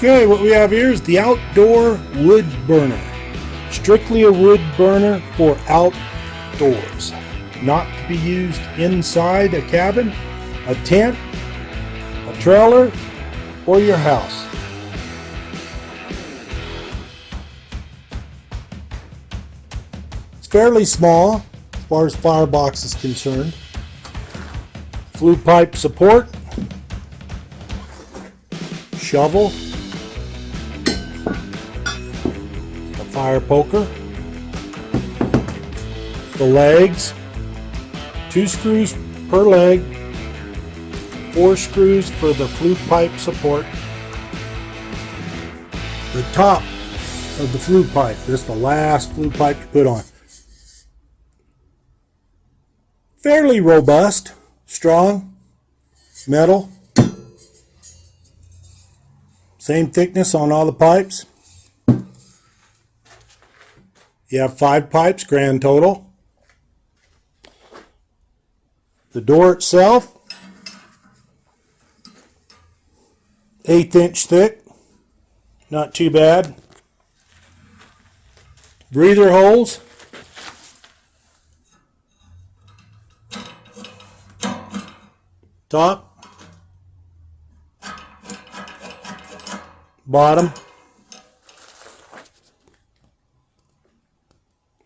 Okay, what we have here is the outdoor wood burner. Strictly a wood burner for outdoors. Not to be used inside a cabin, a tent, a trailer, or your house. It's fairly small as far as firebox is concerned. Flue pipe support, shovel, a fire poker, the legs, 2 screws per leg, 4 screws for the flue pipe support, the top of the flue pipe, this is the last flue pipe to put on. Fairly robust, strong, metal, same thickness on all the pipes. You have 5 pipes grand total. The door itself, 1/8 inch thick, not too bad. Breather holes, top, bottom.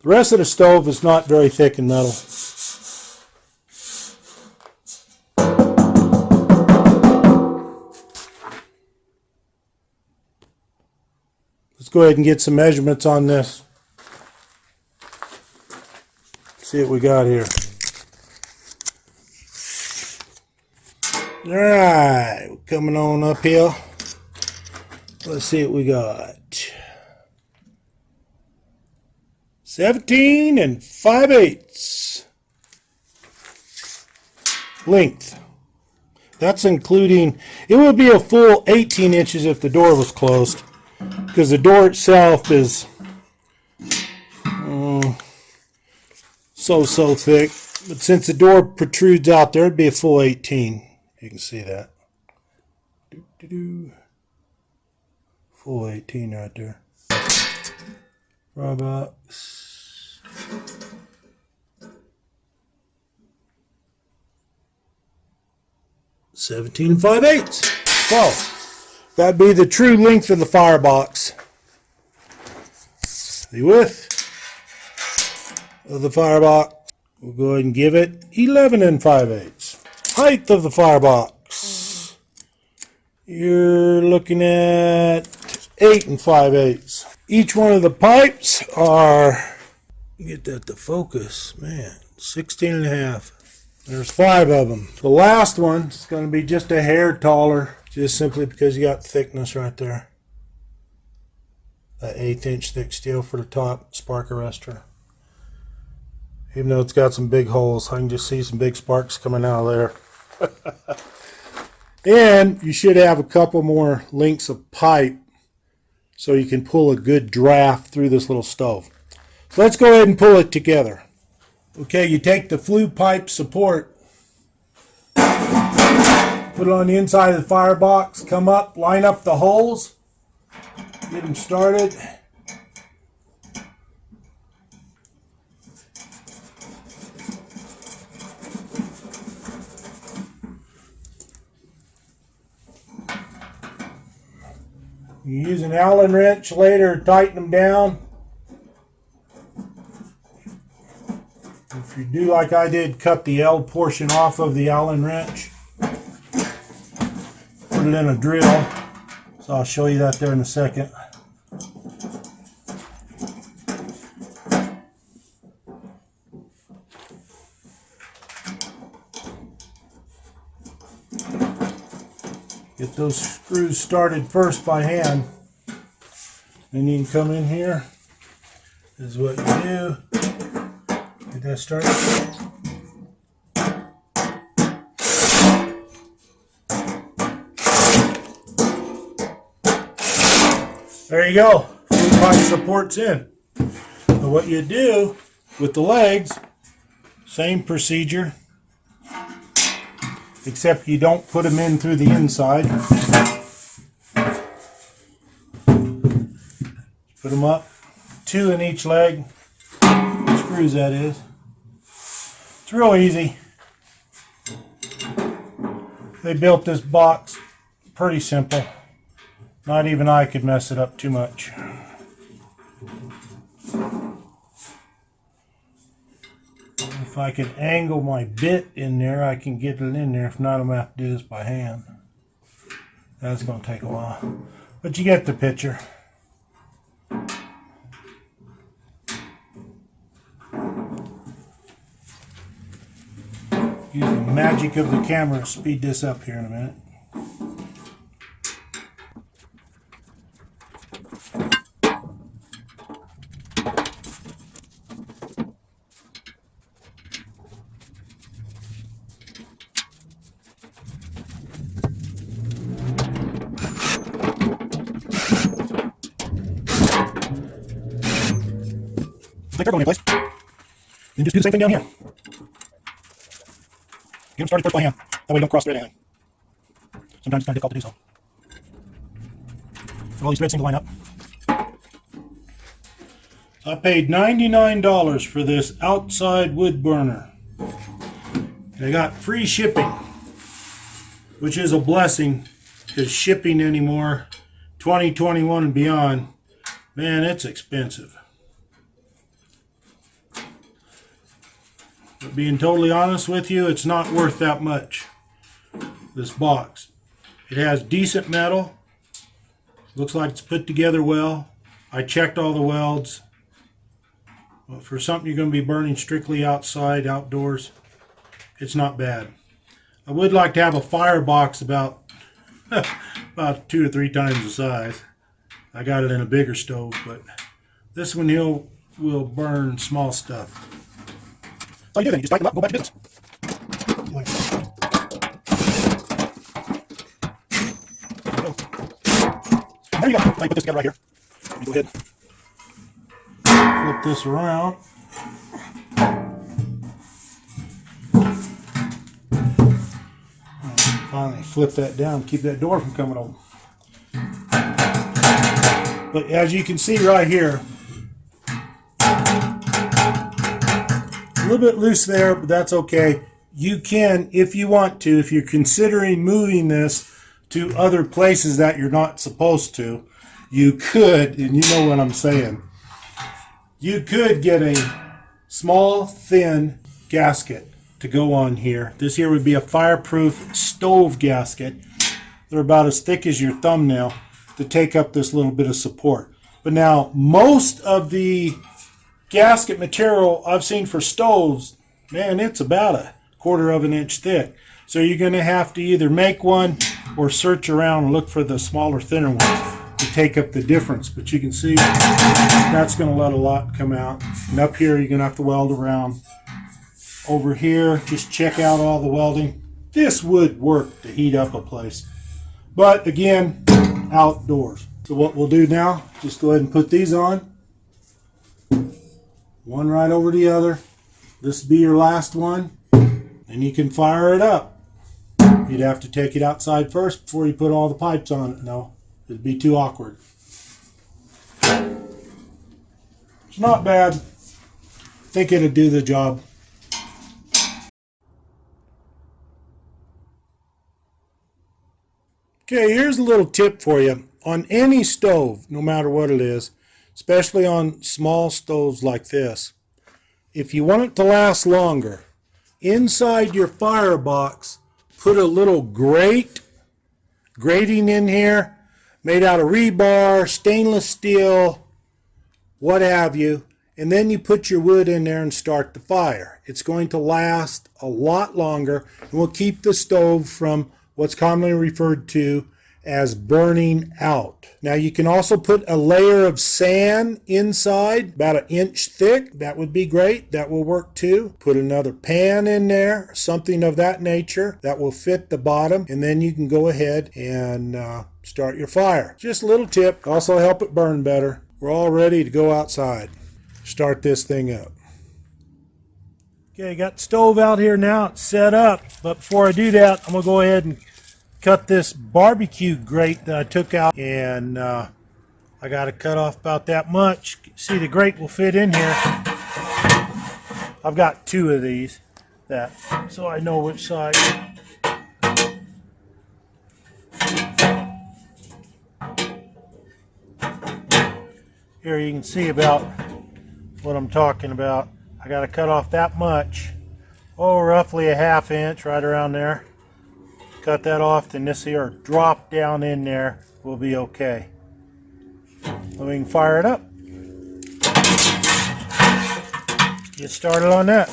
The rest of the stove is not very thick in metal. Let's go ahead and get some measurements on this. See what we got here. Alright, we're coming on uphill. Let's see what we got. 17 5/8 length. That's including, it would be a full 18 inches if the door was closed, because the door itself is so thick. But since the door protrudes out there, it'd be a full 18. You can see that. Full 18 right there. Firebox. $17 5/8. So that'd be the true length of the firebox. The width of the firebox, we'll go ahead and give it 11 5/8. Height of the firebox, you're looking at 8 5/8. Each one of the pipes are, get that to focus, man, 16 1/2. There's 5 of them. The last one is going to be just a hair taller, just simply because you got thickness right there. That 1/8 inch thick steel for the top spark arrestor. Even though it's got some big holes, I can just see some big sparks coming out of there. And you should have a couple more lengths of pipe so you can pull a good draft through this little stove. So let's go ahead and pull it together. Okay, you take the flue pipe support, put it on the inside of the firebox, come up, line up the holes, get them started. You use an Allen wrench later to tighten them down. If you do like I did, cut the L portion off of the Allen wrench. Put it in a drill. So I'll show you that there in a second. Get those screws started first by hand. Then you can come in here. This is what you do. Get that started. There you go. Flue pipe support's in. So what you do with the legs, same procedure, except you don't put them in through the inside. Put them up, 2 in each leg. Screws, that is. It's real easy. They built this box pretty simple. Not even I could mess it up too much. If I can angle my bit in there, I can get it in there. If not, I'm going to have to do this by hand. That's going to take a while. But you get the picture. Use the magic of the camera to speed this up here in a minute. Click going in place. Then just do the same thing down here. Get them started first by hand. That way you don't cross thread anything. Sometimes it's kind of difficult to do so. So all these threads seem to line up. I paid $99 for this outside wood burner. I got free shipping, which is a blessing, because shipping anymore, 2021 and beyond, man, it's expensive. But being totally honest with you, it's not worth that much, this box. It has decent metal. Looks like it's put together well. I checked all the welds. But for something you're going to be burning strictly outside, outdoors, it's not bad. I would like to have a firebox about 2 or 3 times the size. I got it in a bigger stove, but this one will burn small stuff. So you do then, you just tighten them up and go back to business. There you go. Now you put this together right here. Let me go ahead. Flip this around. Finally flip that down, keep that door from coming open. But as you can see right here, a little bit loose there, but that's okay. You can, if you want to, if you're considering moving this to other places that you're not supposed to, you could, and you know what I'm saying, you could get a small, thin gasket to go on here. This here would be a fireproof stove gasket. They're about as thick as your thumbnail to take up this little bit of support. But now, most of the gasket material I've seen for stoves, man, it's about a 1/4 of an inch thick. So you're going to have to either make one or search around and look for the smaller, thinner ones to take up the difference. But you can see that's going to let a lot come out. And up here, you're going to have to weld around. Over here, just check out all the welding. This would work to heat up a place. But again, outdoors. So what we'll do now, just go ahead and put these on. One right over the other. This will be your last one. And you can fire it up. You'd have to take it outside first before you put all the pipes on it. No, it'd be too awkward. It's not bad. I think it'll do the job. Okay, here's a little tip for you. On any stove, no matter what it is, especially on small stoves like this, if you want it to last longer, inside your firebox, put a little grating in here, made out of rebar, stainless steel, what have you, and then you put your wood in there and start the fire. It's going to last a lot longer and will keep the stove from what's commonly referred to as burning out. Now you can also put a layer of sand inside, about 1 inch thick. That would be great. That will work too. Put another pan in there, something of that nature that will fit the bottom, and then you can go ahead and start your fire. Just a little tip, also help it burn better. We're all ready to go outside. Start this thing up. Okay, got the stove out here now. It's set up, but before I do that, I'm gonna go ahead and cut this barbecue grate that I took out, and I I got to cut off about that much. See, the grate will fit in here. I've got 2 of these, so I know which side. Here you can see about what I'm talking about. I got to cut off that much, roughly a 1/2 inch, right around there. Cut that off, then this here drop down in there will be okay. Then we can fire it up. Get started on that.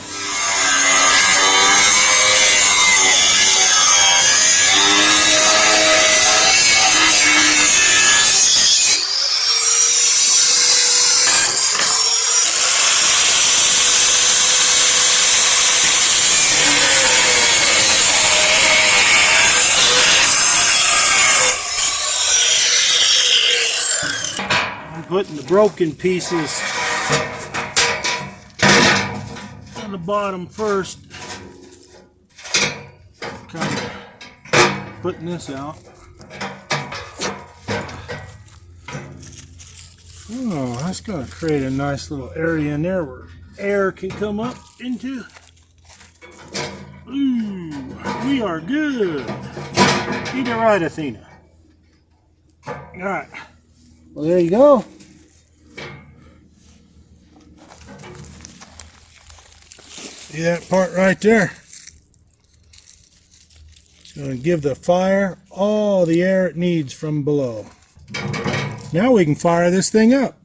Putting the broken pieces on the bottom first. Kind of putting this out. Oh, that's going to create a nice little area in there where air can come up into. Ooh, we are good. Eat it right, Athena. All right. Well, there you go. See that part right there? It's going to give the fire all the air it needs from below. Now we can fire this thing up.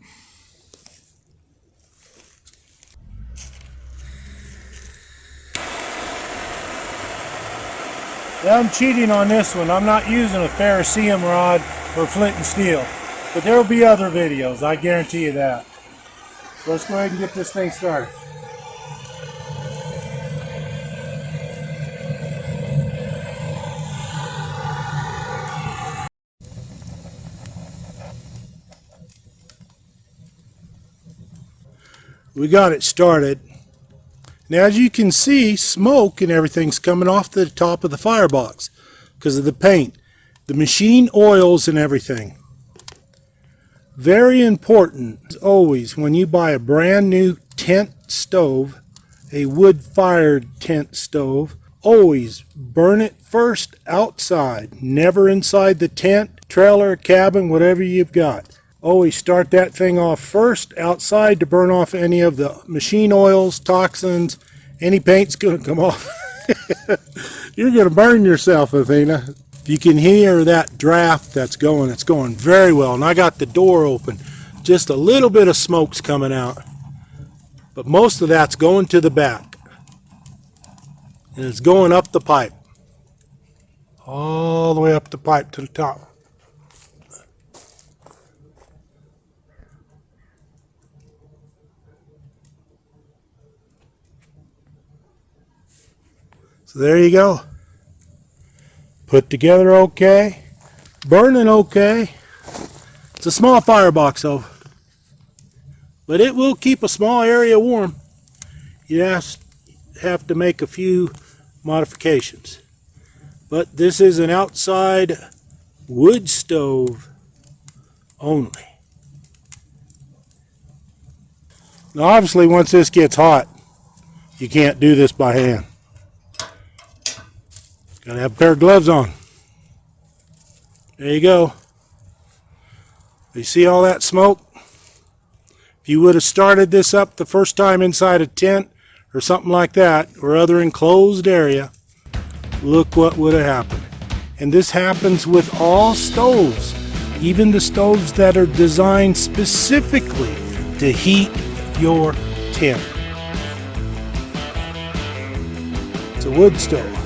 Now I'm cheating on this one. I'm not using a ferrocerium rod or flint and steel. But there will be other videos, I guarantee you that. So let's go ahead and get this thing started. We got it started. Now as you can see, smoke and everything's coming off the top of the firebox because of the paint, the machine oils and everything. Very important, as always, when you buy a brand new tent stove, a wood-fired tent stove, always burn it first outside, never inside the tent, trailer, cabin, whatever you've got. Always start that thing off first outside to burn off any of the machine oils, toxins, any paint's going to come off. You're going to burn yourself, Athena. You can hear that draft that's going. It's going very well. And I got the door open. Just a little bit of smoke's coming out. But most of that's going to the back. And it's going up the pipe. All the way up the pipe to the top. So there you go. Put together okay. Burning okay. It's a small firebox though. But it will keep a small area warm. You just have to make a few modifications. But this is an outside wood stove only. Now obviously once this gets hot, you can't do this by hand. Gotta have a pair of gloves on. There you go. You see all that smoke? If you would have started this up the first time inside a tent or something like that, or other enclosed area, look what would have happened. And this happens with all stoves, even the stoves that are designed specifically to heat your tent. It's a wood stove.